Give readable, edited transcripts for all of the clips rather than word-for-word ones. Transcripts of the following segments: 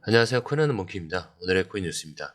안녕하세요. 코인하는 몽키입니다. 오늘의 코인 뉴스입니다.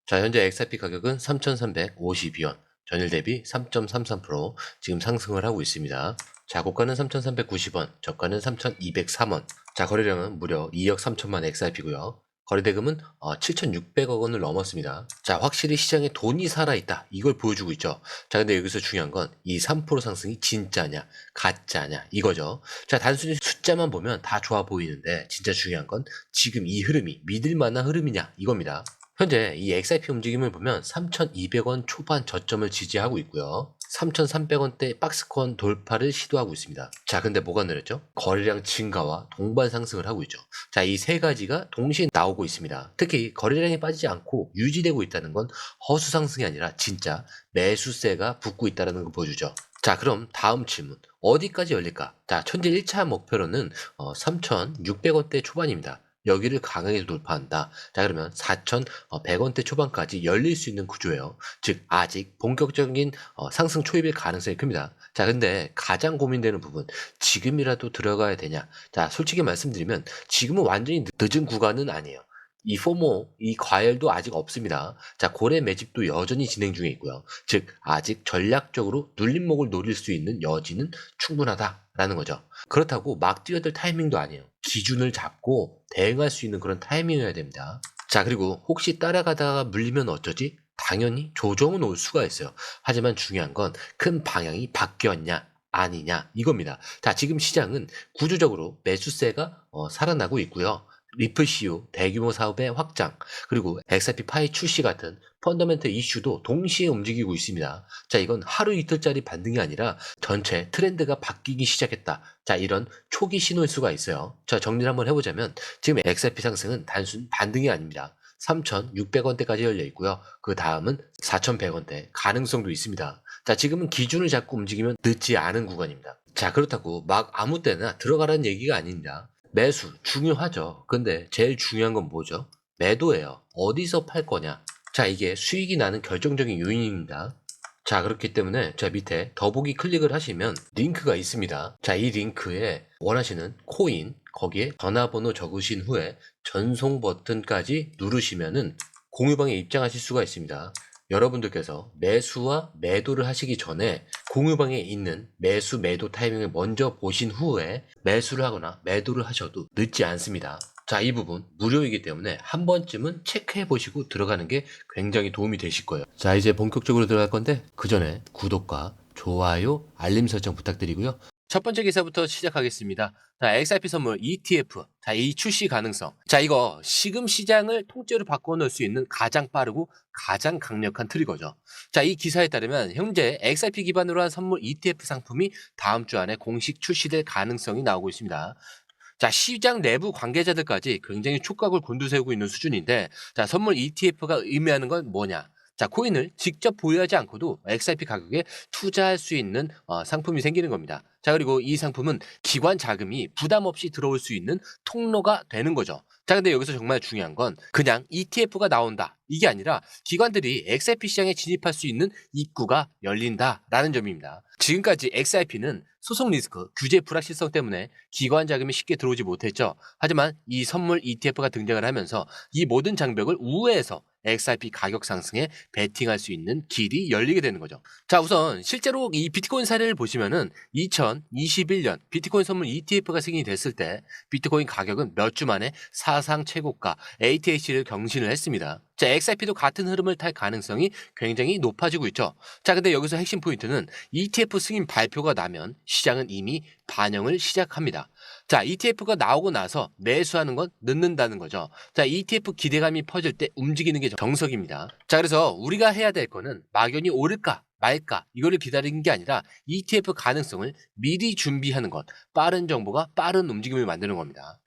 자, 현재 XRP 가격은 3,352원, 전일 대비 3.33% 지금 상승을 하고 있습니다. 자, 고가는 3,390원, 저가는 3,203원. 자, 거래량은 무려 2억 3천만 XRP고요. 거래대금은 7,600억 원을 넘었습니다. 자, 확실히 시장에 돈이 살아있다. 이걸 보여주고 있죠. 자, 근데 여기서 중요한 건 이 3% 상승이 진짜냐, 가짜냐 이거죠. 자, 단순히 숫자만 보면 다 좋아 보이는데 진짜 중요한 건 지금 이 흐름이 믿을 만한 흐름이냐 이겁니다. 현재 이 XRP 움직임을 보면 3,200원 초반 저점을 지지하고 있고요. 3,300원대 박스권 돌파를 시도하고 있습니다. 자, 근데 뭐가 느렸죠? 거래량 증가와 동반 상승을 하고 있죠. 자, 이 세 가지가 동시에 나오고 있습니다. 특히 거래량이 빠지지 않고 유지되고 있다는 건 허수 상승이 아니라 진짜 매수세가 붙고 있다는 걸 보여주죠. 자, 그럼 다음 질문. 어디까지 열릴까? 자, 현재 1차 목표로는 3,600원대 초반입니다. 여기를 강하게 돌파한다. 자, 그러면 4,100원대 초반까지 열릴 수 있는 구조예요. 즉 아직 본격적인 상승 초입일 가능성이 큽니다. 자, 근데 가장 고민되는 부분, 지금이라도 들어가야 되냐? 자, 솔직히 말씀드리면 지금은 완전히 늦은 구간은 아니에요. 이 포모, 이 과열도 아직 없습니다. 자, 고래 매집도 여전히 진행 중에 있고요. 즉 아직 전략적으로 눌림목을 노릴 수 있는 여지는 충분하다라는 거죠. 그렇다고 막 뛰어들 타이밍도 아니에요. 기준을 잡고 대응할 수 있는 그런 타이밍이어야 됩니다. 자, 그리고 혹시 따라가다가 물리면 어쩌지? 당연히 조정은 올 수가 있어요. 하지만 중요한 건 큰 방향이 바뀌었냐 아니냐 이겁니다. 자, 지금 시장은 구조적으로 매수세가 살아나고 있고요. 리플 CU 대규모 사업의 확장, 그리고 XRP 파이 출시 같은 펀더멘털 이슈도 동시에 움직이고 있습니다. 자, 이건 하루 이틀짜리 반등이 아니라 전체 트렌드가 바뀌기 시작했다. 자, 이런 초기 신호일 수가 있어요. 자, 정리를 한번 해보자면 지금 XRP 상승은 단순 반등이 아닙니다. 3,600원대까지 열려 있고요. 그 다음은 4,100원대 가능성도 있습니다. 자, 지금은 기준을 잡고 움직이면 늦지 않은 구간입니다. 자, 그렇다고 막 아무 때나 들어가라는 얘기가 아닙니다. 매수 중요하죠. 근데 제일 중요한 건 뭐죠? 매도예요. 어디서 팔 거냐? 자, 이게 수익이 나는 결정적인 요인입니다. 자, 그렇기 때문에 자, 밑에 더보기 클릭을 하시면 링크가 있습니다. 자, 이 링크에 원하시는 코인, 거기에 전화번호 적으신 후에 전송 버튼까지 누르시면은 공유방에 입장하실 수가 있습니다. 여러분들께서 매수와 매도를 하시기 전에 공유방에 있는 매수 매도 타이밍을 먼저 보신 후에 매수를 하거나 매도를 하셔도 늦지 않습니다. 자, 이 부분 무료이기 때문에 한 번쯤은 체크해 보시고 들어가는 게 굉장히 도움이 되실 거예요. 자, 이제 본격적으로 들어갈 건데 그 전에 구독과 좋아요, 알림 설정 부탁드리고요. 첫 번째 기사부터 시작하겠습니다. 자, XRP 선물 ETF. 자, 이 출시 가능성. 자, 이거 시금 시장을 통째로 바꿔놓을 수 있는 가장 빠르고 가장 강력한 트리거죠. 자, 이 기사에 따르면 현재 XRP 기반으로 한 선물 ETF 상품이 다음 주 안에 공식 출시될 가능성이 나오고 있습니다. 자, 시장 내부 관계자들까지 굉장히 촉각을 곤두세우고 있는 수준인데, 자, 선물 ETF가 의미하는 건 뭐냐? 자, 코인을 직접 보유하지 않고도 XRP 가격에 투자할 수 있는 상품이 생기는 겁니다. 자, 그리고 이 상품은 기관 자금이 부담 없이 들어올 수 있는 통로가 되는 거죠. 자, 근데 여기서 정말 중요한 건 그냥 ETF가 나온다. 이게 아니라 기관들이 XRP 시장에 진입할 수 있는 입구가 열린다라는 점입니다. 지금까지 XRP는 소송 리스크, 규제 불확실성 때문에 기관 자금이 쉽게 들어오지 못했죠. 하지만 이 선물 ETF가 등장을 하면서 이 모든 장벽을 우회해서 XRP 가격 상승에 베팅할 수 있는 길이 열리게 되는 거죠. 자, 우선 실제로 이 비트코인 사례를 보시면은 2021년 비트코인 선물 ETF가 승인이 됐을 때 비트코인 가격은 몇 주 만에 사상 최고가 ATH를 경신을 했습니다. 자, XRP도 같은 흐름을 탈 가능성이 굉장히 높아지고 있죠. 자, 근데 여기서 핵심 포인트는 ETF 승인 발표가 나면 시장은 이미 반영을 시작합니다. 자, ETF가 나오고 나서 매수하는 건 늦는다는 거죠. 자, ETF 기대감이 퍼질 때 움직이는 게 정석입니다. 자, 그래서 우리가 해야 될 거는 막연히 오를까 말까 이거를 기다리는 게 아니라 ETF 가능성을 미리 준비하는 것, 빠른 정보가 빠른 움직임을 만드는 겁니다.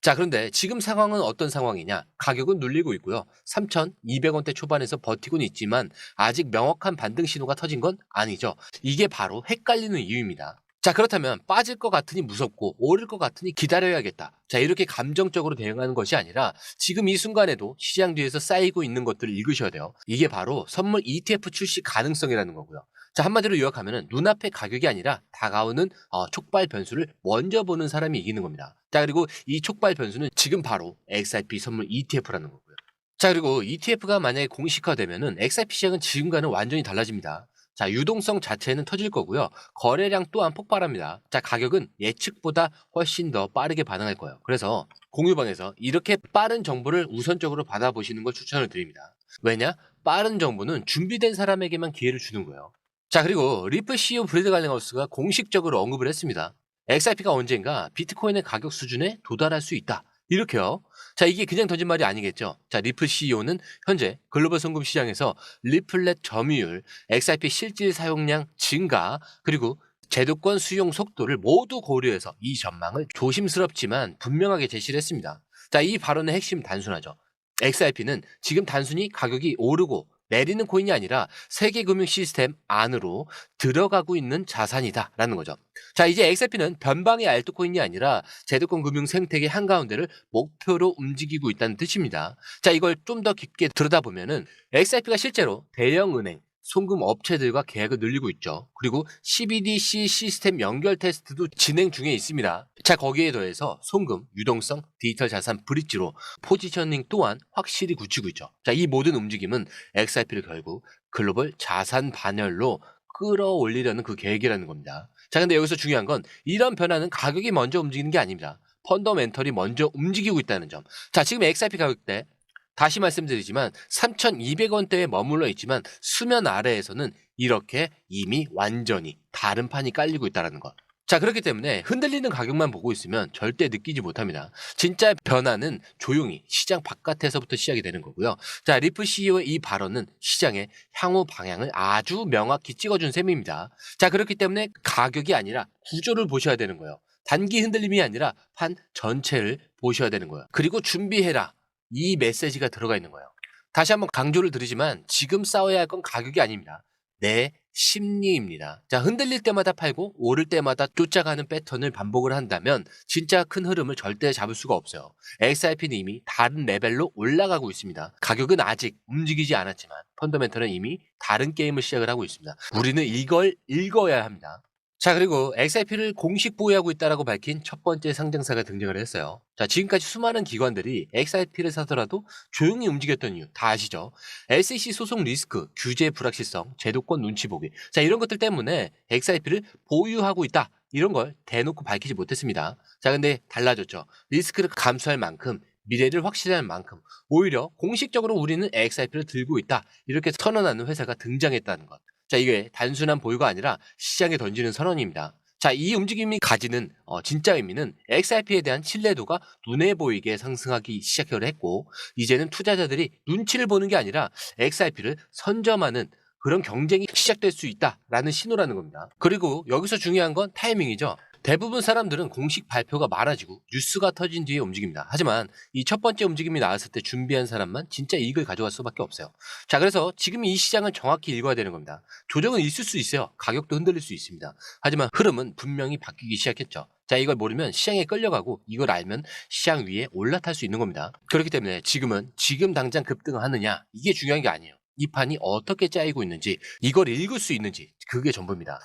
자, 그런데 지금 상황은 어떤 상황이냐? 가격은 눌리고 있고요. 3,200원대 초반에서 버티고는 있지만 아직 명확한 반등 신호가 터진 건 아니죠. 이게 바로 헷갈리는 이유입니다. 자, 그렇다면 빠질 것 같으니 무섭고 오를 것 같으니 기다려야겠다. 자, 이렇게 감정적으로 대응하는 것이 아니라 지금 이 순간에도 시장 뒤에서 쌓이고 있는 것들을 읽으셔야 돼요. 이게 바로 선물 ETF 출시 가능성이라는 거고요. 자, 한마디로 요약하면 눈앞의 가격이 아니라 다가오는 촉발 변수를 먼저 보는 사람이 이기는 겁니다. 자, 그리고 이 촉발 변수는 지금 바로 XRP 선물 ETF라는 거고요. 자, 그리고 ETF가 만약에 공식화되면은 XRP 시장은 지금과는 완전히 달라집니다. 자, 유동성 자체는 터질 거고요. 거래량 또한 폭발합니다. 자, 가격은 예측보다 훨씬 더 빠르게 반응할 거예요. 그래서 공유방에서 이렇게 빠른 정보를 우선적으로 받아보시는 걸 추천을 드립니다. 왜냐? 빠른 정보는 준비된 사람에게만 기회를 주는 거예요. 자, 그리고 리플 CEO 브래드 갈링하우스가 공식적으로 언급을 했습니다. XRP가 언젠가 비트코인의 가격 수준에 도달할 수 있다. 이렇게요. 자, 이게 그냥 던진 말이 아니겠죠. 자, 리플 CEO는 현재 글로벌 송금 시장에서 리플렛 점유율, XRP 실질 사용량 증가, 그리고 제도권 수용 속도를 모두 고려해서 이 전망을 조심스럽지만 분명하게 제시를 했습니다. 자, 이 발언의 핵심 단순하죠. XRP는 지금 단순히 가격이 오르고 내리는 코인이 아니라 세계 금융 시스템 안으로 들어가고 있는 자산이다라는 거죠. 자, 이제 XRP는 변방의 알트코인이 아니라 제도권 금융 생태계 한가운데를 목표로 움직이고 있다는 뜻입니다. 자, 이걸 좀 더 깊게 들여다보면은 XRP가 실제로 대형 은행, 송금 업체들과 계약을 늘리고 있죠. 그리고 CBDC 시스템 연결 테스트도 진행 중에 있습니다. 자, 거기에 더해서 송금, 유동성, 디지털 자산 브릿지로 포지셔닝 또한 확실히 굳히고 있죠. 자, 이 모든 움직임은 XRP를 결국 글로벌 자산 반열로 끌어올리려는 그 계획이라는 겁니다. 자, 근데 여기서 중요한 건 이런 변화는 가격이 먼저 움직이는 게 아닙니다. 펀더멘털이 먼저 움직이고 있다는 점. 자, 지금 XRP 가격대 다시 말씀드리지만 3,200원대에 머물러 있지만 수면 아래에서는 이렇게 이미 완전히 다른 판이 깔리고 있다는 것. 자, 그렇기 때문에 흔들리는 가격만 보고 있으면 절대 느끼지 못합니다. 진짜 변화는 조용히 시장 바깥에서부터 시작이 되는 거고요. 자, 리플 CEO의 이 발언은 시장의 향후 방향을 아주 명확히 찍어준 셈입니다. 자, 그렇기 때문에 가격이 아니라 구조를 보셔야 되는 거예요. 단기 흔들림이 아니라 판 전체를 보셔야 되는 거예요. 그리고 준비해라. 이 메시지가 들어가 있는 거예요. 다시 한번 강조를 드리지만 지금 싸워야 할 건 가격이 아닙니다. 내 심리입니다. 자, 흔들릴 때마다 팔고 오를 때마다 쫓아가는 패턴을 반복을 한다면 진짜 큰 흐름을 절대 잡을 수가 없어요. XRP는 이미 다른 레벨로 올라가고 있습니다. 가격은 아직 움직이지 않았지만 펀더멘털은 이미 다른 게임을 시작을 하고 있습니다. 우리는 이걸 읽어야 합니다. 자, 그리고 XRP를 공식 보유하고 있다고 밝힌 첫 번째 상장사가 등장을 했어요. 자, 지금까지 수많은 기관들이 XRP를 사더라도 조용히 움직였던 이유 다 아시죠? SEC 소송 리스크, 규제 불확실성, 제도권 눈치 보기. 자, 이런 것들 때문에 XRP를 보유하고 있다. 이런 걸 대놓고 밝히지 못했습니다. 자, 근데 달라졌죠. 리스크를 감수할 만큼 미래를 확실할 만큼 오히려 공식적으로 우리는 XRP를 들고 있다. 이렇게 선언하는 회사가 등장했다는 것. 자, 이게 단순한 보유가 아니라 시장에 던지는 선언입니다. 자, 이 움직임이 가지는 진짜 의미는 XRP에 대한 신뢰도가 눈에 보이게 상승하기 시작을 했고 이제는 투자자들이 눈치를 보는 게 아니라 XRP를 선점하는 그런 경쟁이 시작될 수 있다라는 신호라는 겁니다. 그리고 여기서 중요한 건 타이밍이죠. 대부분 사람들은 공식 발표가 많아지고 뉴스가 터진 뒤에 움직입니다. 하지만 이 첫 번째 움직임이 나왔을 때 준비한 사람만 진짜 이익을 가져갈 수밖에 없어요. 자, 그래서 지금 이 시장을 정확히 읽어야 되는 겁니다. 조정은 있을 수 있어요. 가격도 흔들릴 수 있습니다. 하지만 흐름은 분명히 바뀌기 시작했죠. 자, 이걸 모르면 시장에 끌려가고 이걸 알면 시장 위에 올라탈 수 있는 겁니다. 그렇기 때문에 지금은 지금 당장 급등하느냐 이게 중요한 게 아니에요. 이 판이 어떻게 짜이고 있는지 이걸 읽을 수 있는지 그게 전부입니다.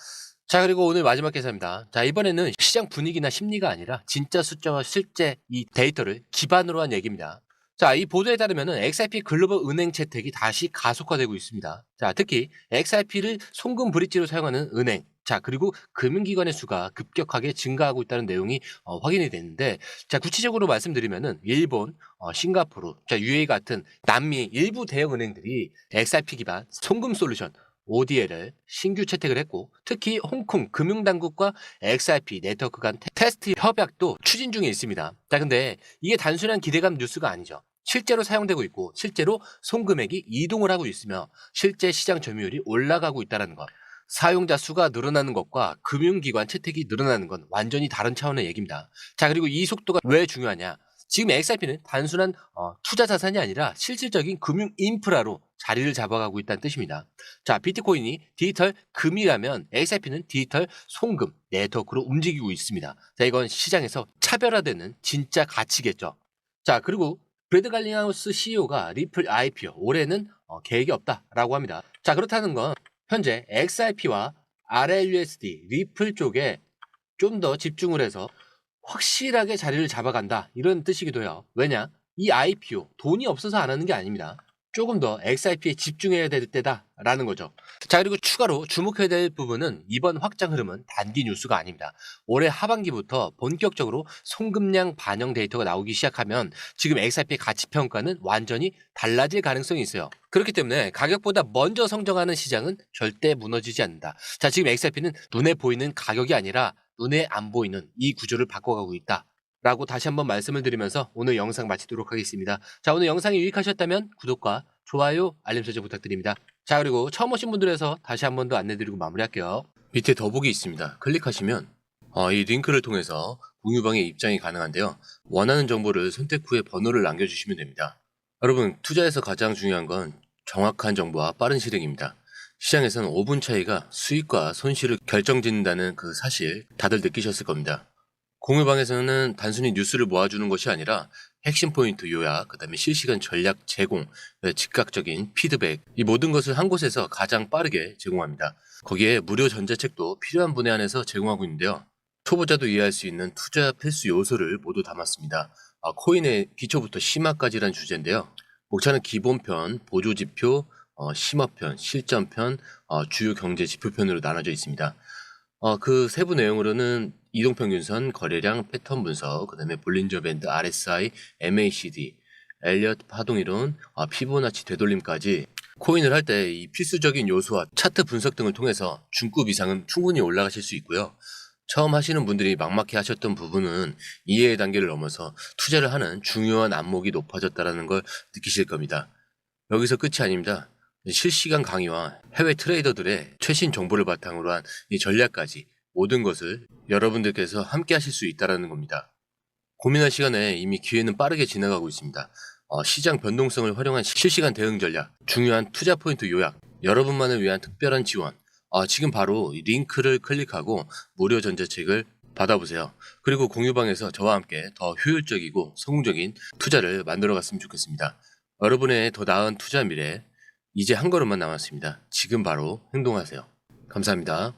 자, 그리고 오늘 마지막 계산입니다. 자, 이번에는 시장 분위기나 심리가 아니라 진짜 숫자와 실제 이 데이터를 기반으로 한 얘기입니다. 자, 이 보도에 따르면은 XRP 글로벌 은행 채택이 다시 가속화되고 있습니다. 자, 특히 XRP를 송금 브릿지로 사용하는 은행, 자, 그리고 금융기관의 수가 급격하게 증가하고 있다는 내용이 확인이 됐는데, 자, 구체적으로 말씀드리면은 일본, 싱가포르, 자, UAE 같은 남미 일부 대형 은행들이 XRP 기반 송금 솔루션 ODL을 신규 채택을 했고 특히 홍콩 금융당국과 XRP 네트워크 간 테스트 협약도 추진 중에 있습니다. 자, 근데 이게 단순한 기대감 뉴스가 아니죠. 실제로 사용되고 있고 실제로 송금액이 이동을 하고 있으며 실제 시장 점유율이 올라가고 있다는 것. 사용자 수가 늘어나는 것과 금융기관 채택이 늘어나는 건 완전히 다른 차원의 얘기입니다. 자, 그리고 이 속도가 왜 중요하냐? 지금 XRP는 단순한 투자 자산이 아니라 실질적인 금융 인프라로 자리를 잡아가고 있다는 뜻입니다. 자, 비트코인이 디지털 금이라면 XRP는 디지털 송금 네트워크로 움직이고 있습니다. 자, 이건 시장에서 차별화되는 진짜 가치겠죠. 자, 그리고 브래드 갈링하우스 CEO가 리플 IPO 올해는 계획이 없다라고 합니다. 자, 그렇다는 건 현재 XRP와 RLUSD 리플 쪽에 좀 더 집중을 해서 확실하게 자리를 잡아간다 이런 뜻이기도 해요. 왜냐? 이 IPO 돈이 없어서 안 하는 게 아닙니다. 조금 더 XRP에 집중해야 될 때다라는 거죠. 자, 그리고 추가로 주목해야 될 부분은 이번 확장 흐름은 단기 뉴스가 아닙니다. 올해 하반기부터 본격적으로 송금량 반영 데이터가 나오기 시작하면 지금 XRP의 가치 평가는 완전히 달라질 가능성이 있어요. 그렇기 때문에 가격보다 먼저 성장하는 시장은 절대 무너지지 않는다. 자, 지금 XRP는 눈에 보이는 가격이 아니라 눈에 안 보이는 이 구조를 바꿔가고 있다. 라고 다시 한번 말씀을 드리면서 오늘 영상 마치도록 하겠습니다. 자, 오늘 영상이 유익하셨다면 구독과 좋아요, 알림 설정 부탁드립니다. 자, 그리고 처음 오신 분들에서 다시 한 번 더 안내드리고 마무리할게요. 밑에 더보기 있습니다. 클릭하시면 이 링크를 통해서 공유방에 입장이 가능한데요. 원하는 정보를 선택 후에 번호를 남겨주시면 됩니다. 여러분, 투자에서 가장 중요한 건 정확한 정보와 빠른 실행입니다. 시장에서는 5분 차이가 수익과 손실을 결정짓는다는 그 사실 다들 느끼셨을 겁니다. 공유방에서는 단순히 뉴스를 모아주는 것이 아니라 핵심 포인트 요약, 그 다음에 실시간 전략 제공, 즉각적인 피드백, 이 모든 것을 한 곳에서 가장 빠르게 제공합니다. 거기에 무료 전자책도 필요한 분에 한해서 제공하고 있는데요. 초보자도 이해할 수 있는 투자 필수 요소를 모두 담았습니다. 코인의 기초부터 심화까지란 주제인데요. 목차는 기본편, 보조지표, 심화편, 실전편, 주요 경제 지표편으로 나눠져 있습니다. 그 세부 내용으로는 이동평균선, 거래량, 패턴 분석, 그 다음에 볼린저 밴드, RSI, MACD, 엘리엇 파동이론, 피보나치 되돌림까지 코인을 할 때 이 필수적인 요소와 차트 분석 등을 통해서 중급 이상은 충분히 올라가실 수 있고요. 처음 하시는 분들이 막막해 하셨던 부분은 이해의 단계를 넘어서 투자를 하는 중요한 안목이 높아졌다는 걸 느끼실 겁니다. 여기서 끝이 아닙니다. 실시간 강의와 해외 트레이더들의 최신 정보를 바탕으로 한 이 전략까지 모든 것을 여러분들께서 함께 하실 수 있다는 겁니다. 고민할 시간에 이미 기회는 빠르게 지나가고 있습니다. 시장 변동성을 활용한 실시간 대응 전략, 중요한 투자 포인트 요약, 여러분만을 위한 특별한 지원, 지금 바로 이 링크를 클릭하고 무료 전자책을 받아보세요. 그리고 공유방에서 저와 함께 더 효율적이고 성공적인 투자를 만들어 갔으면 좋겠습니다. 여러분의 더 나은 투자 미래, 이제 한 걸음만 남았습니다. 지금 바로 행동하세요. 감사합니다.